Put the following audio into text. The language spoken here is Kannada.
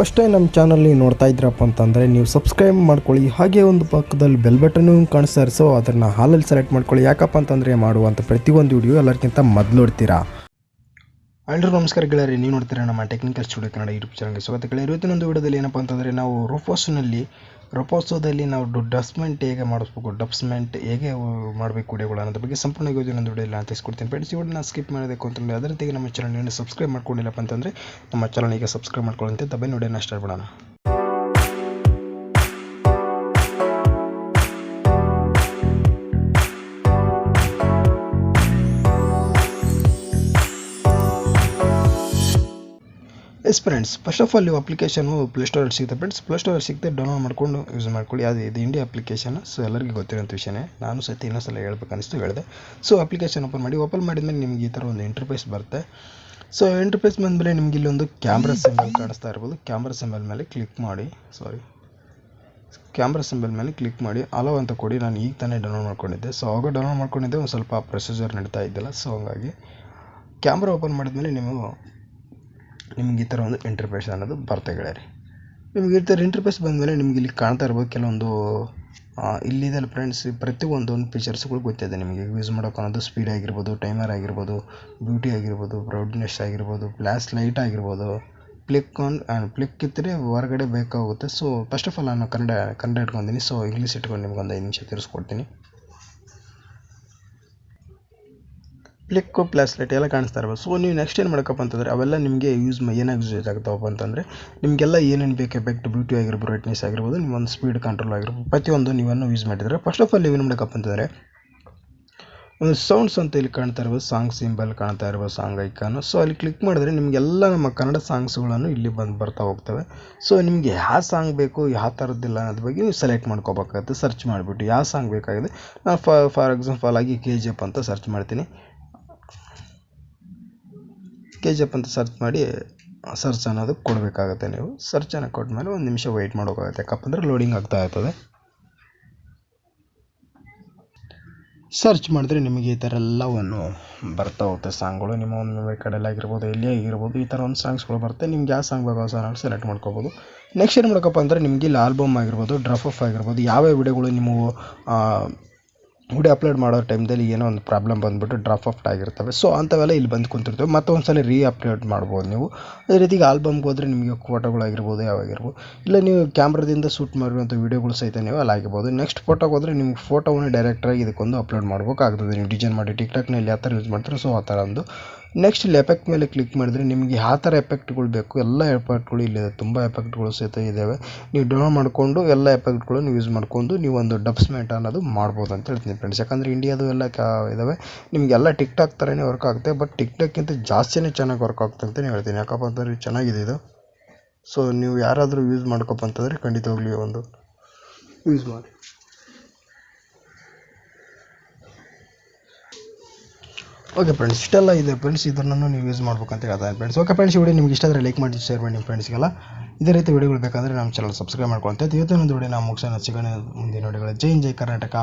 ಫಸ್ಟ್ ಟೈಮ್ ನಮ್ಮ ಚಾನಲ್ ನೀವು ನೋಡ್ತಾ ಇದ್ರಪ್ಪ ಅಂತಂದರೆ ನೀವು ಸಬ್ಸ್ಕ್ರೈಬ್ ಮಾಡ್ಕೊಳ್ಳಿ. ಹಾಗೆ ಒಂದು ಪಕ್ಕದಲ್ಲಿ ಬೆಲ್ ಬಟನ್ನು ಕಾಣಿಸ್ತಾ ಇರೋ ಅದನ್ನು ಹಾಲಲ್ಲಿ ಸೆಲೆಕ್ಟ್ ಮಾಡ್ಕೊಳ್ಳಿ. ಯಾಕಪ್ಪ ಅಂತಂದರೆ ಮಾಡುವಂಥ ಪ್ರತಿಯೊಂದು ವಿಡಿಯೋ ಎಲ್ಲರಿಗಿಂತ ಮೊದಲು ನೋಡ್ತೀರಾ. ಎಲ್ಲರಿಗೂ ನಮಸ್ಕಾರ ಗೆಳೆಯರಿ, ನೀವು ನೋಡ್ತೀರಾ ನಮ್ಮ ಟೆಕ್ನಿಕಲ್ ಸ್ಟುಡಿಯೋ ಕನ್ನಡ ಯೂಟ್ಯೂಬ್ ಚಾನಲ್ಗೆ ಸ್ವಾಗತ. ಇವತ್ತಿನೊಂದು ವಿಡಿಯೋದಲ್ಲಿ ಏನಪ್ಪ ಅಂತಂದರೆ ನಾವು ರೊಪೋಸೋದಲ್ಲಿ ನಾವು ಡಸ್ಟ್ಮೆಂಟ್ ಹೇಗೆ ಮಾಡಿಸ್ಬೇಕು, ಡಸ್ಟ್ಮೆಂಟ್ ಹೇಗೆ ಮಾಡಬೇಕು ವಿಡಿಯೋಗಳು ಅನ್ನೋದ್ರ ಬಗ್ಗೆ ಸಂಪೂರ್ಣ ಒಂದು ವಿಡಿಯೋಲಿ ನಾನು ತಿಳಿಸ್ಕೊಡ್ತೀನಿ ಫ್ರೆಂಡ್ಸ್. ವಿಡಿಯೋನ ಸ್ಕಿಪ್ ಮಾಡಬೇಕು ಅಂತಂದರೆ ಅದರ ಜೊತೆಗೆ ನಮ್ಮ ಚಾನಲ್ನ ಸಬ್ಸ್ಕ್ರೈಬ್ ಮಾಡ್ಕೊಂಡಿಲ್ಲಪ್ಪ ಅಂತಂದರೆ ನಮ್ಮ ಚಾನಲ್ಗೆ ಸಬ್ಸ್ಕ್ರೈಬ್ ಮಾಡ್ಕೊಳ್ಳುವಂತೆ ತಪ್ಪೇ ವಿಡಿಯೋನ ಸ್ಟಾರ್ಟ್ ಮಾಡೋಣ. S friends, first of all ನೀವು ಅಪ್ಲಿಕೇಶನು ಪ್ಲೇಸ್ಟೋರಲ್ಲಿ ಸಿಗುತ್ತೆ ಫ್ರೆಂಡ್ಸ್. ಪ್ಲೇಸ್ಟೋರಲ್ಲಿ ಸಿಗುತ್ತೆ, ಡೌನ್ಲೋಡ್ ಮಾಡ್ಕೊಂಡು ಯೂಸ್ ಮಾಡ್ಕೊಳ್ಳಿ. ಇದು ಇಂಡಿಯಾ ಅಪ್ಲಿಕೇಶನ್. ಸೊ ಎಲ್ಲರಿಗೂ ಗೊತ್ತಿರೋಂಥ ವಿಷಯನೇ, ನಾನು ಸತಿ ಇನ್ನೊಂದ್ಸಲ ಹೇಳ್ಬೇಕನ್ನಿಸ್ತು ಹೇಳಿದೆ. ಸೊ ಅಪ್ಲಿಕೇಶನ್ ಓಪನ್ ಮಾಡಿದ್ಮೇಲೆ ನಿಮಗೆ ಈ ಥರ ಒಂದು ಇಂಟರ್ಫೇಸ್ ಬರುತ್ತೆ. ಸೊ ಇಂಟರ್ಫೇಸ್ ಬಂದಮೇಲೆ ನಿಮಗೆ ಇಲ್ಲೊಂದು ಕ್ಯಾಮ್ರಾ ಸಿಂಬಲ್ ಕಾಣಿಸ್ತಾ ಇರ್ಬೋದು. ಕ್ಯಾಮ್ರಾ ಸಿಂಬಲ್ ಮೇಲೆ ಕ್ಲಿಕ್ ಮಾಡಿ ಅಲೋ ಅಂತ ಕೊಡಿ. ನಾನು ಈಗ ತಾನೇ ಡೌನ್ಲೋಡ್ ಮಾಡ್ಕೊಂಡಿದ್ದೆ. ಸೊ ಆವಾಗ ಡೌನ್ಲೋಡ್ ಮಾಡ್ಕೊಂಡಿದ್ದೆ, ಒಂದು ಸ್ವಲ್ಪ ಪ್ರೊಸೀಜರ್ ನಡೀತಾ ಇದ್ದಿಲ್ಲ. ಸೊ ಹಂಗಾಗಿ ಕ್ಯಾಮ್ರಾ ಓಪನ್ ಮಾಡಿದ್ಮೇಲೆ ನಿಮ್ಗೆ ಈ ಥರ ಒಂದು ಇಂಟರ್ಫೇಸ್ ಅನ್ನೋದು ಬರ್ತಾ ಗೆಳೆಯರಿ. ನಿಮ್ಗೆ ಈ ಥರ ಇಂಟರ್ಫೇಸ್ ಬಂದಮೇಲೆ ನಿಮ್ಗೆ ಇಲ್ಲಿ ಕಾಣ್ತಾ ಇರ್ಬೋದು ಕೆಲವೊಂದು ಇಲ್ಲಿದೆ ಫ್ರೆಂಡ್ಸ್. ಪ್ರತಿಯೊಂದು ಫೀಚರ್ಸ್ಗಳು ಗೊತ್ತಿದೆ ನಿಮಗೆ. ಯೂಸ್ ಮಾಡೋಕೆ ಅನ್ನೋದು ಸ್ಪೀಡ್ ಆಗಿರ್ಬೋದು, ಟೈಮರ್ ಆಗಿರ್ಬೋದು, ಬ್ಯೂಟಿ ಆಗಿರ್ಬೋದು, ಬ್ರೌಡ್ನೆಸ್ ಆಗಿರ್ಬೋದು, ಫ್ಲ್ಯಾಶ್ ಲೈಟ್ ಆಗಿರ್ಬೋದು, ಫ್ಲಿಕ್ ಇದ್ದರೆ ಹೊರಗಡೆ ಬೇಕಾಗುತ್ತೆ. ಸೊ ಫಸ್ಟ್ ಆಫ್ ಆಲ್ ನಾನು ಕನ್ನಡ ಇಟ್ಕೊಂಡಿದ್ದೀನಿ. ಸೊ ಇಂಗ್ಲೀಷ್ ಇಟ್ಕೊಂಡು ನಿಮ್ಗೆ ಒಂದು 5 ನಿಮಿಷ ತಿಳಿಸ್ಕೊಡ್ತೀನಿ. ಫ್ಲಿಕ್ಕು ಪ್ಲಸ್ ಲೈಟ್ ಎಲ್ಲ ಕಾಣಿಸ್ತಾ ಇರ್ಬೋದು. ಸೊ ನೀವು ನೆಕ್ಸ್ಟ್ ಏನು ಮಾಡೋಕ್ಕಪ್ಪ ಅಂತಂದರೆ ಅವೆಲ್ಲ ನಿಮಗೆ ಏನಾಗಿ ಯೂಸ್ ಆಗ್ತಾವಪ್ಪ ಅಂತಂದರೆ ನಿಮಗೆಲ್ಲ ಏನೇನು ಬೇಕು, ಎಫೆಕ್ಟ್, ಬ್ಯೂಟಿ ಆಗಿರ್ಬೋದು, ಬ್ರೈಟ್ನೆಸ್ ಆಗಿರ್ಬೋದು, ನಿಮ್ಮೊಂದು ಸ್ಪೀಡ್ ಕಂಟ್ರೋಲ್ ಆಗಿರ್ಬೋದು, ಪ್ರತಿಯೊಂದು ನೀವನ್ನು ಯೂಸ್ ಮಾಡಿದರೆ ಫಸ್ಟ್ ಆಫ್ ಆಲ್ ನೀವೇನು ಮಾಡೋಕ್ಕಪ್ಪ ಅಂತಂದರೆ ಒಂದು ಸೌಂಡ್ಸ್ ಅಂತ ಇಲ್ಲಿ ಕಾಣ್ತಾ ಇರ್ಬೋದು, ಸಾಂಗ್ ಸಿಂಬಲ್ ಕಾಣ್ತಾ ಇರ್ಬೋದು, ಸಾಂಗ್ ಐಕಾನು. ಸೊ ಅಲ್ಲಿ ಕ್ಲಿಕ್ ಮಾಡಿದ್ರೆ ನಿಮಗೆಲ್ಲ ನಮ್ಮ ಕನ್ನಡ ಸಾಂಗ್ಸ್ಗಳನ್ನು ಇಲ್ಲಿ ಬರ್ತಾ ಹೋಗ್ತವೆ. ಸೊ ನಿಮಗೆ ಯಾವ ಸಾಂಗ್ ಬೇಕು, ಯಾವ ಥರದ್ದಿಲ್ಲ ಅನ್ನೋದ್ರ ಬಗ್ಗೆ ನೀವು ಸೆಲೆಕ್ಟ್ ಮಾಡ್ಕೋಬೇಕಾಗುತ್ತೆ. ಸರ್ಚ್ ಮಾಡಿಬಿಟ್ಟು ಯಾವ ಸಾಂಗ್ ಬೇಕಾಗಿದೆ. ನಾನು ಫಾರ್ ಎಕ್ಸಾಂಪಲ್ ಆಗಿ KGF ಅಂತ ಸರ್ಚ್ ಮಾಡ್ತೀನಿ. KGF ಅಂತ ಸರ್ಚ್ ಮಾಡಿ ಸರ್ಚ್ ಅನ್ನೋದು ಕೊಡಬೇಕಾಗುತ್ತೆ. ನೀವು ಸರ್ಚನ್ನು ಕೊಟ್ಮೇಲೆ 1 ನಿಮಿಷ ವೆಯ್ಟ್ ಮಾಡೋಕ್ಕಾಗುತ್ತೆ. ಯಾಕಪ್ಪ ಅಂದರೆ ಲೋಡಿಂಗ್ ಆಗ್ತಾ ಇರ್ತದೆ. ಸರ್ಚ್ ಮಾಡಿದ್ರೆ ನಿಮಗೆ ಈ ಥರ ಎಲ್ಲವನ್ನು ಬರ್ತಾ ಹೋಗುತ್ತೆ ಸಾಂಗ್ಗಳು. ನಿಮ್ಮ ಒಂದು ಮೆಮೊರಿ ಕಾರ್ಡಲ್ಲಿ ಆಗಿರ್ಬೋದು, ಎಲ್ಲಿ ಆಗಿರ್ಬೋದು, ಈ ಥರ ಒಂದು ಸಾಂಗ್ಸ್ಗಳು ಬರುತ್ತೆ. ನಿಮ್ಗೆ ಯಾವ ಸಾಂಗ್ ಬೇಕು ಆ ಸಾಂಗ್ ಸೆಲೆಕ್ಟ್ ಮಾಡ್ಕೋಬೋದು. ನೆಕ್ಸ್ಟ್ ಏನು ಮಾಡೋಕ್ಕಪ್ಪ ಅಂದರೆ ನಿಮಗೆ ಇಲ್ಲಿ ಆಲ್ಬಮ್ ಆಗಿರ್ಬೋದು, ಡ್ರಾಪ್ ಆಫ್ ಆಗಿರ್ಬೋದು, ಯಾವ ವಿಡಿಯೋಗಳು ನೀವು ವಿಡಿಯೋ ಅಪ್ಲೋಡ್ ಮಾಡೋ ಟೈಮ್ದಲ್ಲಿ ಏನೋ ಒಂದು ಪ್ರಾಬ್ಲಮ್ ಬಂದುಬಿಟ್ಟು ಡ್ರಾಪ್ ಆಫ್ ಆಗಿರ್ತವೆ. ಸೊ ಅಂಥವೆಲ್ಲ ಇಲ್ಲಿ ಬಂದು ಕುಂತಿರ್ತವೆ. ಮತ್ತೆ ಒಂದ್ಸಲ ಅಪ್ಲೋಡ್ ಮಾಡ್ಬೋದು ನೀವು. ಅದೇ ರೀತಿ ಆಲ್ಬಮ್ಗೆ ಹೋದರೆ ನಿಮಗೆ ಫೋಟೋಗಳಾಗಿರ್ಬೋದು, ಯಾವಾಗಿರ್ಬೋದು, ಇಲ್ಲ ನೀವು ಕ್ಯಾಮ್ರಾದಿಂದ ಶೂಟ್ ಮಾಡಿರುವಂಥ ವೀಡಿಯೋಗಳು ಸಹಿತ ನೀವು ಅಲ್ಲಿ ಆಗಿರ್ಬೋದು. ನೆಕ್ಸ್ಟ್ ಫೋಟೋಗೆ ಹೋದರೆ ನಿಮ್ಗೆ ಫೋಟೋವನ್ನು ಡೈರೆಕ್ಟಾಗಿ ಇದಕ್ಕೊಂದು ಅಪ್ಲೋಡ್ ಮಾಡ್ಬೇಕಾಗ್ತದೆ. ನೀವು ಡಿಸೈನ್ ಮಾಡಿ ಟಿಕ್ಟಾಕ್ನಲ್ಲಿ ಯಾವ ಥರ ಯೂಸ್ ಮಾಡ್ತಾರೆ, ಸೊ ಆ ಥರ ಒಂದು. ನೆಕ್ಸ್ಟ್ ಇಲ್ಲಿ ಎಫೆಕ್ಟ್ ಮೇಲೆ ಕ್ಲಿಕ್ ಮಾಡಿದರೆ ನಿಮಗೆ ಯಾವ ಥರ ಎಫೆಕ್ಟ್ಗಳು ಬೇಕು, ಎಲ್ಲ ಎಫೆಕ್ಟ್ಗಳು ಇಲ್ಲಿದೆ. ತುಂಬ ಎಫೆಕ್ಟ್ಗಳು ಸಹಿತ ಇದ್ದಾವೆ. ನೀವು ಡೌನ್ಲೋಡ್ ಮಾಡಿಕೊಂಡು ಎಲ್ಲ ಎಫೆಕ್ಟ್ಗಳನ್ನು ಯೂಸ್ ಮಾಡ್ಕೊಂಡು ನೀವು ಒಂದು ಡಸ್ಟ್ಮೆಂಟ್ ಅನ್ನೋದು ಮಾಡ್ಬೋದು ಅಂತ ಹೇಳ್ತೀನಿ ಫ್ರೆಂಡ್ಸ್. ಯಾಕಂದರೆ ಇಂಡಿಯಾದು ಎಲ್ಲ ಇದ್ದಾವೆ. ನಿಮಗೆಲ್ಲ ಟಿಕ್ಟಾಕ್ ಥರನೇ ವರ್ಕ್ ಆಗುತ್ತೆ, ಬಟ್ ಟಿಕ್ಟಾಕ್ಗಿಂತ ಜಾಸ್ತಿನೇ ಚೆನ್ನಾಗಿ ವರ್ಕ್ ಆಗುತ್ತೆ ಅಂತಲೇ ಹೇಳ್ತೀನಿ. ಯಾಕಪ್ಪ ಅಂತಂದರೆ ಚೆನ್ನಾಗಿದೆ ಇದು. ಸೊ ನೀವು ಯಾರಾದರೂ ಯೂಸ್ ಮಾಡ್ಕೊಪ್ಪ ಅಂತಂದರೆ ಖಂಡಿತವಾಗ್ಲಿ ಒಂದು ಯೂಸ್ ಮಾಡಿ. ಓಕೆ ಫ್ರೆಂಡ್ಸ್, ಇಷ್ಟೆಲ್ಲ ಇದೆ ಫ್ರೆಂಡ್ಸ್. ಇದನ್ನು ನೀವು ಯೂಸ್ ಮಾಡ್ಬೇಕಂತ ಹೇಳ್ತಾರೆ ಫ್ರೆಂಡ್ಸ್. ಓಕೆ ಫ್ರೆಂಡ್ಸ್, ವಿಡಿಯೋ ನಿಮ್ಗೆ ಇಷ್ಟ ಆದರೆ ಲೈಕ್ ಮಾಡಿ, ಶೇರ್ ಮಾಡಿ ನಿಮ್ಮ ಫ್ರೆಂಡ್ಸ್ಗೆಲ್ಲ. ಇದೇ ರೀತಿ ವಿಡಿಯೋಗಳು ಬೇಕಾದರೆ ನಮ್ಮ ಚಾನಲ್ ಸಬ್ಸ್ಕ್ರೈಬ್ ಮಾಡ್ಕೊಳ್ತಾ ಇವತ್ತೊಂದು ವಿಡಿಯೋ ನಾವು ಮುಗಿಸೋಣ. ಸಿಗೋಣ ಮುಂದಿನ ವಿಡಿಯೋಗಳು. ಜೈ ಕರ್ನಾಟಕ.